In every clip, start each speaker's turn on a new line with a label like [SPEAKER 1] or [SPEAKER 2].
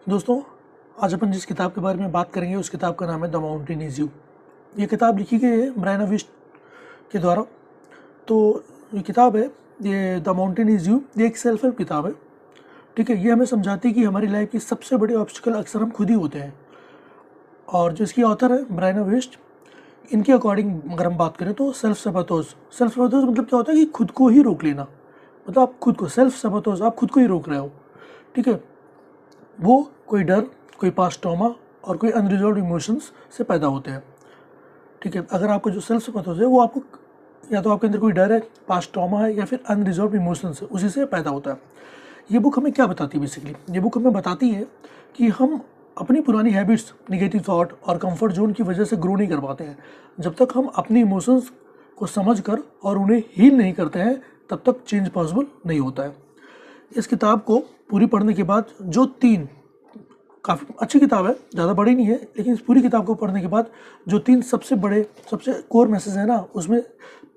[SPEAKER 1] दोस्तों, आज अपन जिस किताब के बारे में बात करेंगे उस किताब का नाम है द माउंटेन इज़ यू। ये किताब लिखी गई है ब्रायन विस्ट के द्वारा। तो ये किताब है, ये द माउंटेन इज़ यू, ये एक सेल्फ हेल्प किताब है। ठीक है, ये हमें समझाती है कि हमारी लाइफ की सबसे बड़े ऑब्स्टिकल अक्सर हम खुद ही होते हैं। और जो इसकी ऑथर है ब्रायन विस्ट, इनके अकॉर्डिंग अगर हम बात करें तो सेल्फ सबोटोज मतलब क्या होता है कि खुद को ही रोक लेना। मतलब आप खुद को सेल्फ सबोटोज, आप खुद को ही रोक रहे हो। ठीक है, वो कोई डर, कोई पास्ट ट्रॉमा और कोई अनरिजॉल्व इमोशंस से पैदा होते हैं। ठीक है, अगर आपको जो सेल्फ सबोटोज है वो आपको या तो आपके अंदर कोई डर है, पास्ट ट्रॉमा है या फिर अनरिजॉल्व इमोशंस है, उसी से पैदा होता है। ये बुक हमें क्या बताती है? बेसिकली ये बुक हमें बताती है कि हम अपनी पुरानी हैबिट्स, निगेटिव थॉट और कंफर्ट जोन की वजह से ग्रो नहीं कर पाते हैं। जब तक हम अपनी इमोशंस को समझ कर और उन्हें हील नहीं करते हैं तब तक चेंज पॉसिबल नहीं होता है। इस किताब को पूरी पढ़ने के बाद जो तीन, काफ़ी अच्छी किताब है, ज़्यादा बड़ी नहीं है, लेकिन इस पूरी किताब को पढ़ने के बाद जो तीन सबसे बड़े, सबसे कोर मैसेज है ना, उसमें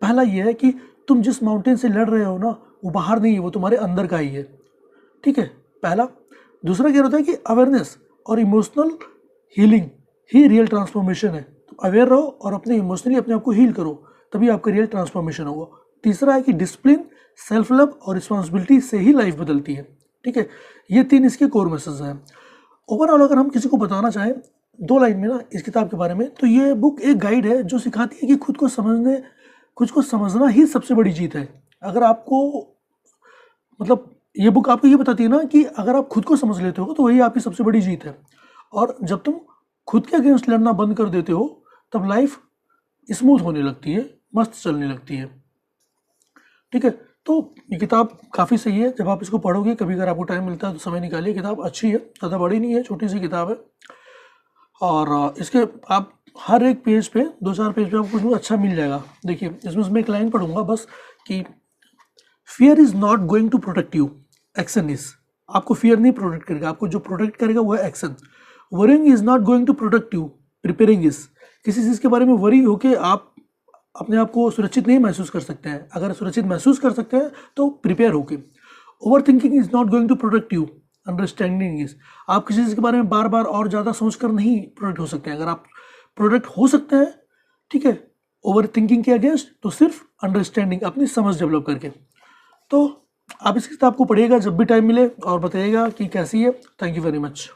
[SPEAKER 1] पहला ये है कि तुम जिस माउंटेन से लड़ रहे हो ना, वो बाहर नहीं है, वो तुम्हारे अंदर का ही है। ठीक है, पहला। दूसरा क्या होता है कि अवेयरनेस और इमोशनल हीलिंग ही रियल ट्रांसफॉर्मेशन है। तो अवेयर रहो और अपने इमोशनली अपने आप को हील करो, तभी आपका रियल ट्रांसफॉर्मेशन होगा। तीसरा है कि डिसिप्लिन, सेल्फ लव और रिस्पॉन्सिबिलिटी से ही लाइफ बदलती है। ठीक है, ये तीन इसके कोर मैसेज हैं। ओवरऑल अगर हम किसी को बताना चाहें दो लाइन में ना इस किताब के बारे में, तो ये बुक एक गाइड है जो सिखाती है कि खुद को समझना ही सबसे बड़ी जीत है। अगर आपको, मतलब ये बुक आपको ये बताती है ना कि अगर आप खुद को समझ लेते हो तो वही आपकी सबसे बड़ी जीत है। और जब तुम खुद के अगेंस्ट लड़ना बंद कर देते हो तब लाइफ स्मूथ होने लगती है, मस्त चलने लगती है। ठीक है, तो ये किताब काफ़ी सही है। जब आप इसको पढ़ोगे कभी, अगर आपको टाइम मिलता है तो समय निकालिए। किताब अच्छी है, ज़्यादा बड़ी नहीं है, छोटी सी किताब है। और इसके आप हर एक पेज पे, 2-4 पेज पे आपको कुछ अच्छा मिल जाएगा। देखिए, इसमें मैं एक लाइन पढ़ूंगा बस कि fear is not going to protect you, action is. आपको फियर नहीं प्रोटेक्ट करेगा, आपको जो प्रोटेक्ट करेगा वो है action. Worrying is not going to protect you, preparing is. किसी चीज़ के बारे में वरी होके आप अपने आप को सुरक्षित नहीं महसूस कर सकते हैं। अगर सुरक्षित महसूस कर सकते हैं तो प्रिपेयर होके। Overthinking is not going to protect you, understanding is. आप किसी चीज़ के बारे में बार बार और ज़्यादा सोच कर नहीं प्रोटेक्ट हो सकते हैं। अगर आप प्रोटेक्ट हो सकते हैं, ठीक है, ओवर थिंकिंग के अगेंस्ट, तो सिर्फ अंडरस्टैंडिंग, अपनी समझ डेवलप करके। तो आप इस किताब को पढ़िएगा जब भी टाइम मिले और बताइएगा कि कैसी है। Thank you very much.